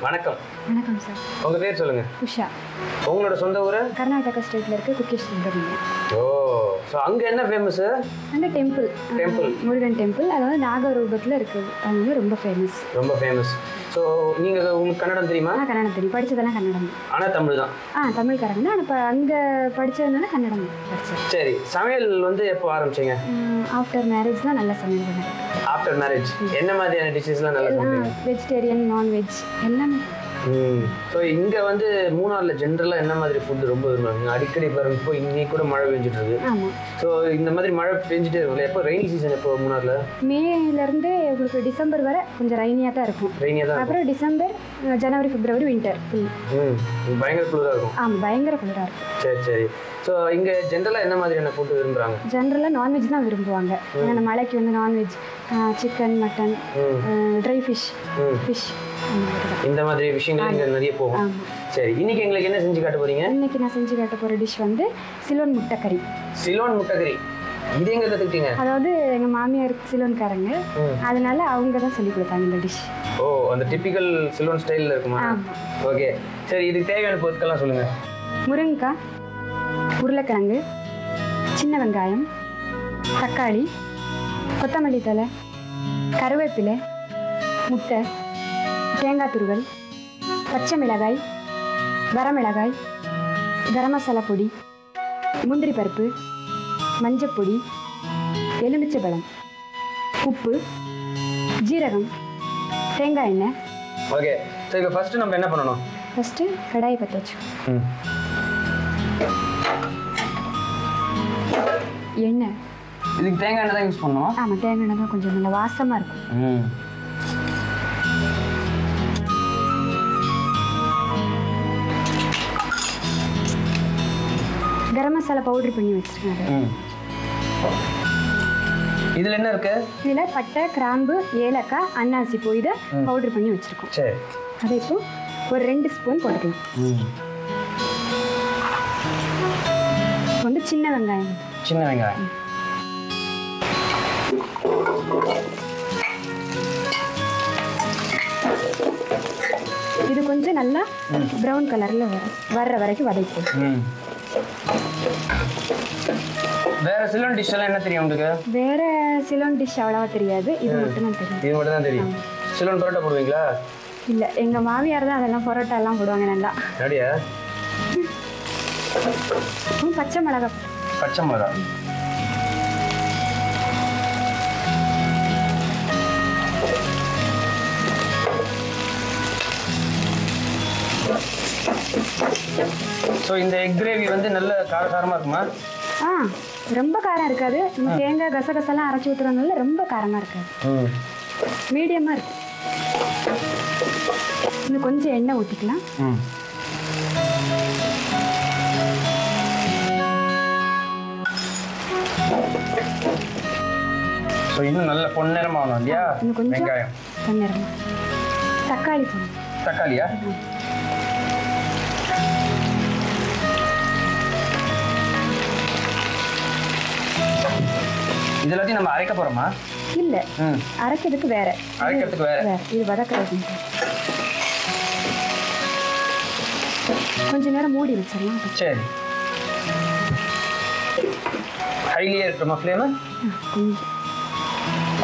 வணக்கம். வணக்கம் சார். உங்க பேர் சொல்லுங்க. உஷா. உங்களோட சொந்த ஊரு? கர்நாடகா ஸ்டேட்ல இருக்க குக்கேஷ் சுப்ரமணியம். ஓ, சோ அங்க என்ன ஃபேமஸ்? அங்க டெம்பிள் முருகன் டெம்பிள், அதாவது நாகரூபத்துல இருக்கு. அது வந்து ரொம்ப ஃபேமஸ். ரொம்ப ஃபேமஸ். ஸோ நீங்க உங்களுக்கு கன்னடம் தெரியுமா? கன்னடம் தெரியும். படிச்சதெல்லாம் கன்னடம். ஆனா தமிழ் தான். தமிழ்காரங்க. ஆனால் அங்க படிச்சதுனால கன்னடம் படிச்சேன். சரி, சமையல் வந்து எப்போ ஆரம்பிச்சீங்க? ஆஃப்டர் மேரேஜ் தான் நல்லா சமையல் பண்ணேன். ஆஃப்டர் மேரேஜ் என்ன மாதிரியான டிஷ்ஷஸ்லாம் நல்லா சமைப்பீங்க? வெஜிடேரியன், நான்வெஜ் எல்லாமே. ஸோ இங்கே வந்து மூணாரில் ஜென்ரலாக என்ன மாதிரி ஃபுட்டு ரொம்ப விரும்புவாங்க? அடிக்கடி பாருங்க, இப்போ இன்னைக்கு கூட மழை பெஞ்சிட்டு இருக்கு. ஸோ இந்த மாதிரி மழை பெஞ்சிட்டே இருக்குல்ல, எப்போ ரெய்னி சீசன் எப்போ மூணாரில்? மேலேருந்து உங்களுக்கு டிசம்பர் வரை கொஞ்சம் ரெய்னியாக தான் இருக்கும். ரெய்னியாக தான். அப்புறம் டிசம்பர், ஜனவரி, பிப்ரவரி வின்டர். பயங்கர குளிராக இருக்கும். பயங்கர குளிராக இருக்கும். சரி சரி. ஸோ இங்கே ஜென்ரலாக என்ன மாதிரியான ஃபுட்டு விரும்புகிறாங்க? ஜென்ரலாக நான்வெஜ் தான் விரும்புவாங்க. ஏன்னா மலைக்கு வந்து non veg, chicken, mutton, try fish, இந்த மாதிரி விஷயங்கள் இங்கே நிறைய போகும். சரி, இன்னைக்கு எங்களுக்கு என்ன செஞ்சு காட்ட போறீங்க? இன்னைக்கு நான் செஞ்சு காட்ட போகிற டிஷ் வந்து சிலோன் முட்டைக்கறி. சிலோன் முட்டைக்கறி இது எங்க கற்றுக்கிட்டீங்க? அதாவது எங்கள் மாமியார் சிலோன்காரங்க, அதனால அவங்க தான் சொல்லி கொடுத்தாங்க இந்த டிஷ். ஓ, அந்த டிப்பிக்கல் சிலோன் ஸ்டைலில் இருக்குமா? ஓகே, சரி. இதுக்கு தேவையான பொருட்கள்லாம் சொல்லுங்கள். முருங்கைக்காய், உருளைக்கிழங்கு, சின்ன வெங்காயம், தக்காளி, கொத்தமல்லி தழை, கருவேப்பிலை, முட்டை, தேங்காய் துருவல், பச்சை மிளகாய், வரமிளகாய், கரம் மசாலா பொடி, முந்திரி பருப்பு, மஞ்சப்பொடி, எலுமிச்சை பழம், உப்பு, ஜீரகம், தேங்காய் எண்ணெய். ஓகே, சரி. இப்போ ஃபர்ஸ்ட் நம்ம என்ன பண்ணணும்? ஃபர்ஸ்ட் கடாயை பற்ற வச்சு எண்ணெய். இதுக்கு தேங்காய் எண்ணெய் தான் யூஸ் பண்ணணும். ஆமாம், தேங்காய் எண்ணெய் தான் கொஞ்சம் நல்லா வாசமாக இருக்கும். கரம் மசாலா பவுடர் பண்ணி வச்சிருக்கேன். இதில் என்ன இருக்கு? இதில் பட்டை, கிராம்பு, ஏலக்காய், அன்னாசி பூ இதை பவுடர் பண்ணி வச்சிருக்கோம். சரி, அதை இப்போ ஒரு 2 ஸ்பூன் போட்டுக்கலாம். வந்து சின்ன வெங்காயம். சின்ன வெங்காயம். இது கொஞ்சம் நல்லா ப்ரௌன் கலரில் வர்ற வரைக்கும் வதக்கும். வேற சிலோன் டிஷ் எல்லாம் என்ன தெரியும் உங்களுக்கு? வேற சிலோன் டிஷ் அவ்வளவா தெரியாது. இது மட்டும் தான் தெரியும். இது மட்டும் தான் தெரியும். சிலோன் பரோட்டா போடுவீங்களா? இல்லை, எங்கள் மாமியார் தான் அதெல்லாம் பரோட்டா எல்லாம் போடுவாங்க நல்லா. அப்படியா? பச்சை மிளகா. பச்சை மிளகா. ஸோ இந்த எக் கிரேவி வந்து நல்ல காரசாரமாக இருக்குமா? ரொம்ப காரம் இருக்காது. நம்ம தேங்காய் கசகசெல்லாம் அரைச்சி ஊற்றுறதுனால ரொம்ப காரமாக இருக்காது. மீடியமாக இருக்கு. இன்னும் கொஞ்சம் எண்ணெய் ஊற்றிக்கலாம். ஸோ இன்னும் நல்ல பொன்னிறமாகணும் இல்லையா? இன்னும் கொஞ்சம் வெங்காயம் பொன்னிறமா. தக்காளி போடணும். தக்காளியா? இது எல்லாத்தையும் நம்ம அரைக்க போறோமா? இல்ல, அரைக்கிறதுக்கு வேற. அரைக்கிறதுக்கு வேற. இது வதக்கிறது. கொஞ்ச நேரம் மூடி வச்சிடலாம். சரி. ஹைலியே இருக்குமா ஃப்ளேம்?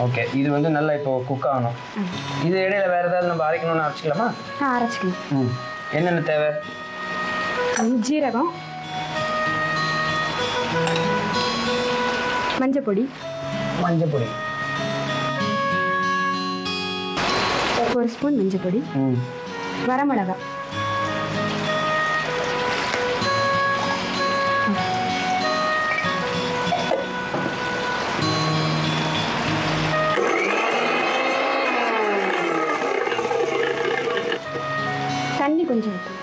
ஓகே, இது வந்து நல்லா இப்போ குக் ஆகணும். இது இடையில வேற ஏதாவது நம்ம அரைக்கணும்னு அரைச்சிக்கலாமா? அரைச்சிக்கலாம். என்னென்ன தேவை? ஜீரகம், மஞ்சப்பொடி, மஞ்சப்பொடி 1 ஸ்பூன் மஞ்சப்பொடி, வரமிளகா, தண்ணி கொஞ்சம் ஊற்றணும்.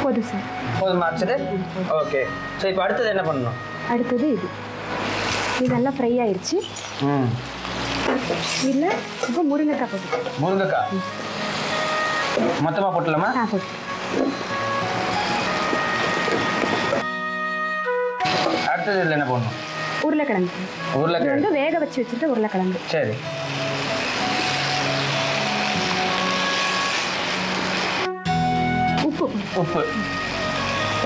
போதும் சார். போதுமா அரைச்சது? ஓகே. ஸோ இப்போ அடுத்தது என்ன பண்ணணும்? அடுத்தது இது நல்லா ஃப்ரை ஆயிடுச்சு. இல்லை இப்போ முருங்கைக்காய் போட்டு. முருங்கைக்காய் மொத்தமாக போட்டுலாமா? போட்டு. அடுத்தது இதில் என்ன போடணும்? உருளைக்கிழங்கு. உருளைக்கிழங்கு வந்து வேக வச்சு வச்சுட்டு உருளைக்கிழங்கு. சரி. உப்பு. உப்பு.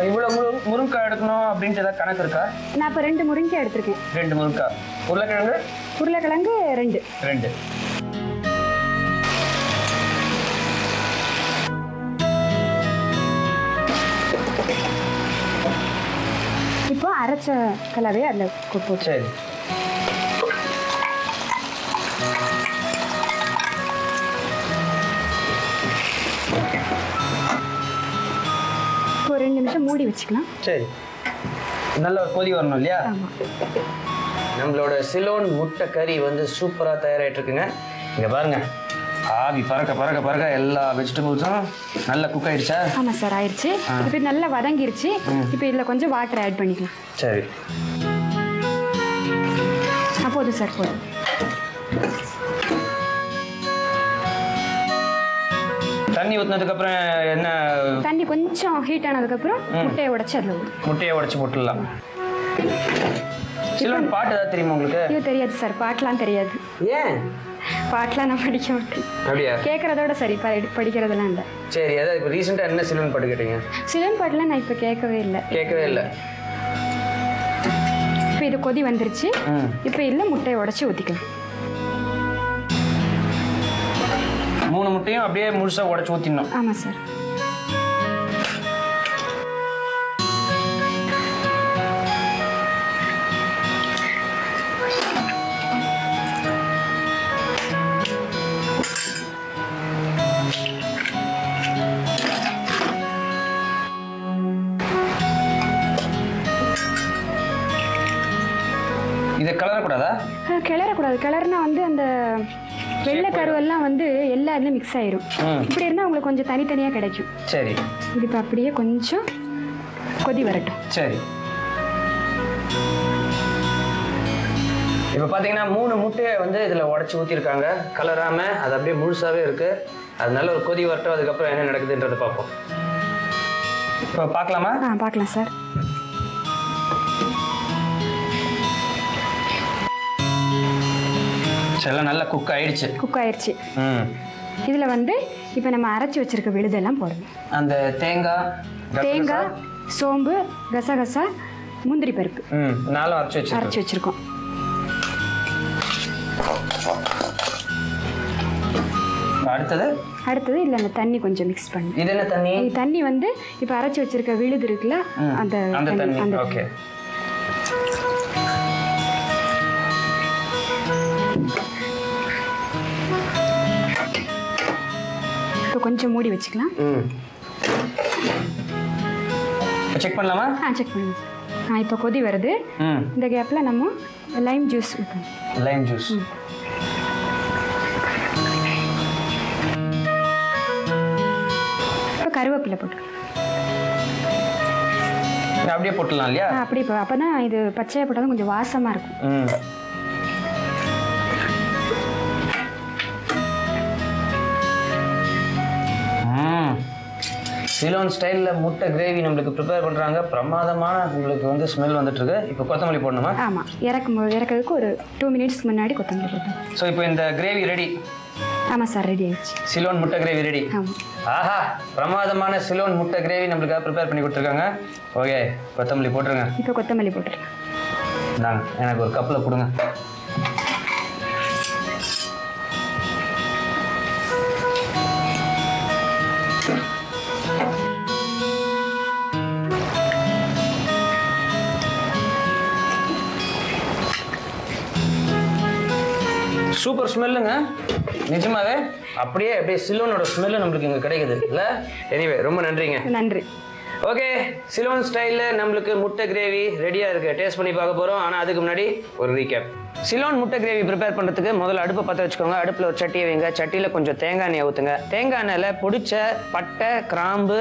இவ்வளோ முருங்கைக்காய் எடுக்கணும் அப்படின்ட்டு ஏதாவது கணக்கு இருக்கா? நான் இப்போ 2 முருங்கைக்காய் எடுத்திருக்கேன். 2 முருங்கைக்காய். உருளைக்கிழங்கு? உருளைக்கிழங்கு 2. இப்போ அரைச்ச கலவையை அதில் போட்டு. சரி. இப்போ 2 நிமிஷம் மூடி வச்சுக்கலாம். சரி. நல்ல ஒரு கொதி வரணும் இல்லையா? ஆமாம். நம்மளோட சிலோன் முட்டை கறி வந்து சூப்பராக தயாராகிட்டு இருக்குங்க. இங்கே பாருங்க, ஆவி பறக்க பறக்க பறக்க எல்லா வெஜிடபிள்ஸும் நல்லா குக் ஆயிடுச்சா? ஆமாம் சார், ஆயிடுச்சு. இப்போ நல்லா வதங்கிருச்சு. இப்போ இதில் கொஞ்சம் வாட்டர் ஆட் பண்ணிக்கலாம். சரி. போதும் சார், போதும். தண்ணி ஊற்றினதுக்கப்புறம் என்ன? தண்ணி கொஞ்சம் ஹீட் ஆனதுக்கப்புறம் முட்டையை உடச்சி அதில் விடும். முட்டையை உடச்சி போட்டுடலாம். சிலோன் பாட்டு ஏதாவது தெரியுமா உங்களுக்கு? ஐயோ தெரியாது சார், பாட்டெலாம் தெரியாது. ஏன்? பாட்டெலாம் நான் படிக்க மாட்டேன். அப்படியா? கேட்குறதோட சரி, படிக்கிறதெல்லாம் இல்லை. சரி. அதாவது இப்போ ரீசெண்டாக என்ன சிலோன் பாட்டு கேட்டீங்க? சிலோன் பாட்டெலாம் நான் இப்போ கேட்கவே இல்லை. இப்போ இது கொதி வந்துருச்சு. இப்போ இதில் முட்டையை உடச்சி ஊற்றிக்கலாம். 3 முட்டையும் அப்படியே முழுசாக உடச்சி ஊற்றிடணும். ஆமாம் சார். இதை கிளறக்கூடாதா? கிளறக்கூடாது. கிளறுனா வந்து அந்த வெள்ளை கருவெல்லாம் வந்து எல்லா இதுலையும் மிக்ஸ் ஆயிரும். இப்படி இருந்தால் உங்களுக்கு கொஞ்சம் தனித்தனியாக கிடைக்கும். சரி. இது இப்போ அப்படியே கொஞ்சம் கொதி வரட்டும். சரி. இப்போ பார்த்தீங்கன்னா 3 முட்டையை வந்து இதில் உடச்சி ஊற்றிருக்காங்க. கலராமல் அது அப்படியே முழுசாகவே இருக்குது. அதனால ஒரு கொதி வரட்டும், அதுக்கப்புறம் என்ன நடக்குதுன்றதை பார்ப்போம். இப்போ பார்க்கலாமா? பார்க்கலாம் சார். எல்லாம் நல்லா குக் ஆயிடுச்சு. இதில் வந்து இப்போ நம்ம அரைச்சி வச்சிருக்க விழுதெல்லாம் போடணும். அந்த தேங்காய், சோம்பு, கசகசா, முந்திரி பருப்பு 4 அரைச்சி வச்சிருக்கோம். அடுத்தது இல்லை, அந்த தண்ணி கொஞ்சம் மிக்ஸ் பண்ணி. இது என்ன தண்ணி? தண்ணி வந்து இப்போ அரைச்சி வச்சிருக்க விழுது இருக்குல்ல, அந்த தண்ணி. ஓகே. இப்போ கொஞ்சம் மூடி வச்சுக்கலாம். செக் பண்ணலாமா? செக் பண்ணுங்க. இப்போ கொதி வருது. இந்த கேப்பில் நம்ம லைம் ஜூஸ் ஊற்றணும். Lime juice. இப்போ கருவேப்பிலை போட்டுக்கலாம். அப்படியே போட்டுடலாம் இல்லையா? அப்படியே. அப்போ தான் இது பச்சையாக போட்டாலும் கொஞ்சம் வாசமாக இருக்கும். சிலோன் ஸ்டைலில் முட்டை கிரேவி நம்மளுக்கு ப்ரிப்பேர் பண்ணுறாங்க. பிரமாதமான உங்களுக்கு வந்து ஸ்மெல் வந்துட்டுருக்கு. இப்போ கொத்தமல்லி போடணுமா? ஆமாம். இறக்கிறதுக்கு ஒரு 2 மினிட்ஸ்க்கு முன்னாடி கொத்தமல்லி போட்டோம். ஸோ இப்போ இந்த கிரேவி ரெடி. ஆமாம் சார், ரெடி ஆயிடுச்சு. சிலோன் முட்டை கிரேவி ரெடி. ஆஹா, பிரமாதமான சிலோன் முட்டை கிரேவி நம்மளுக்காக ப்ரிப்பேர் பண்ணி கொடுத்துருக்காங்க. ஓகே, கொத்தமல்லி போட்டுருங்க. இப்போ கொத்தமல்லி போட்டுருங்க. நாங்க எனக்கு ஒரு கப்பில் கொடுங்க. சூப்பர் ஸ்மெல்லுங்க, நிஜமாவே. அப்படியே சிலோனோட ஸ்மெல்லு நம்மளுக்கு இங்கே கிடைக்குது இல்லை? எனிவே ரொம்ப நன்றிங்க. நன்றி. ஓகே, சிலோன் ஸ்டைல்ல நம்மளுக்கு முட்டை கிரேவி ரெடியா இருக்கு. டேஸ்ட் பண்ணி பார்க்க போறோம். ஆனா அதுக்கு முன்னாடி ஒரு ரீகேப். சிலோன் முட்டை கிரேவி ப்ரிப்பேர் பண்ணுறதுக்கு முதல்ல அடுப்பை பற்ற வச்சுக்கோங்க. அடுப்பில் ஒரு சட்டியை வைங்க. சட்டியில் கொஞ்சம் தேங்காய் எண்ணெய் ஊற்றுங்க. தேங்காய் எண்ணெயில் பொடிச்ச பட்டை, கிராம்பு,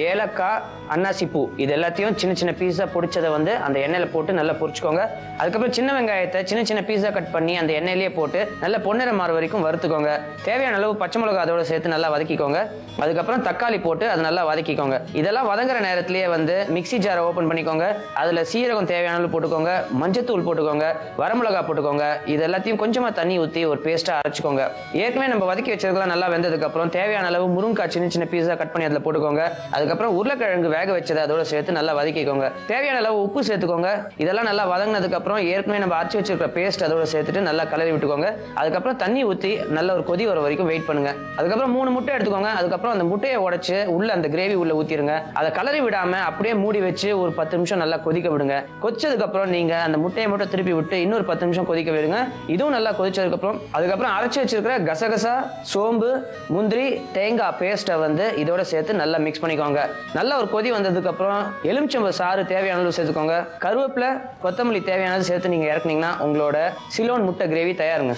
ஏலக்காய், அன்னாசி பூ இது எல்லாத்தையும் சின்ன சின்ன பீஸாக பொடிச்சதை வந்து அந்த எண்ணெயில் போட்டு நல்லா பொரிச்சுக்கோங்க. அதுக்கப்புறம் சின்ன வெங்காயத்தை சின்ன சின்ன பீஸாக கட் பண்ணி அந்த எண்ணெயிலேயே போட்டு நல்லா பொன்னிறம் மாற வரைக்கும் வறுத்துக்கோங்க. தேவையான அளவு பச்சை மிளகா அதோட சேர்த்து நல்லா வதக்கிக்கோங்க. அதுக்கப்புறம் தக்காளி போட்டு அதை நல்லா வதக்கிக்கோங்க. இதெல்லாம் வதங்குற நேரத்திலேயே வந்து மிக்ஸி ஜாரை ஓப்பன் பண்ணிக்கோங்க. அதில் சீரகம் தேவையான அளவு போட்டுக்கோங்க, மஞ்சத்தூள் போட்டுக்கோங்க, வரமிளகா போட்டுக்கோங்க. இது எல்லாத்தையும் கொஞ்சமா தண்ணி ஊற்றி ஒரு பேஸ்டா அரைச்சுக்கோங்க. ஏற்கனவே நம்ம வதக்கி வச்சதுலாம் நல்லா வெந்ததுக்கு அப்புறம் தேவையான அளவு முருங்கைக்காய் சின்ன சின்ன பீஸா கட் பண்ணி அதில் போட்டுக்கோங்க. அதுக்கப்புறம் உருளைக்கிழங்கு வேக வச்சதை அதோட சேர்த்து நல்லா வதக்கிக்கோங்க. தேவையான அளவு உப்பு சேர்த்துக்கோங்க. இதெல்லாம் நல்லா வதங்கினதுக்கு அப்புறம் ஏற்கனவே நம்ம அரைச்சி வச்சிருக்கிற பேஸ்ட் அதோட சேர்த்துட்டு நல்லா கலரி விட்டுக்கோங்க. அதுக்கப்புறம் தண்ணி ஊற்றி நல்ல ஒரு கொதி வர வரைக்கும் வெயிட் பண்ணுங்க. அதுக்கப்புறம் 3 முட்டை எடுத்துக்கோங்க. அதுக்கப்புறம் அந்த முட்டையை உடைச்சு உள்ள அந்த கிரேவி உள்ள ஊத்திருங்க. அதை கலரி விடாம அப்படியே மூடி வச்சு ஒரு 10 நிமிஷம் நல்லா கொதிக்க விடுங்க. கொதிச்சதுக்கு அப்புறம் நீங்க அந்த முட்டையை மட்டும் திருப்பி விட்டு இன்னொரு 10 நிமிஷம் கொதிக்க விடுங்க. இதுவும் நல்லா கொதிச்சதுக்கு அதுக்கப்புறம் அரைச்சி வச்சிருக்கிற கசகசா, சோம்பு, முந்திரி, தேங்காய் பேஸ்ட்டை வந்து இதோட சேர்த்து நல்லா மிக்ஸ் பண்ணிக்கோங்க. நல்ல ஒரு கொதி வந்ததுக்கு அப்புறம் எலுமிச்சம்பழ சாறு தேவையான அளவு சேர்த்துக்கோங்க. கருவேப்பிலை, கொத்தமல்லி தேவையானது சேர்த்து நீங்க இறக்குனீங்கன்னா உங்களோட சிலோன் முட்டை கிரேவி தயாருங்க.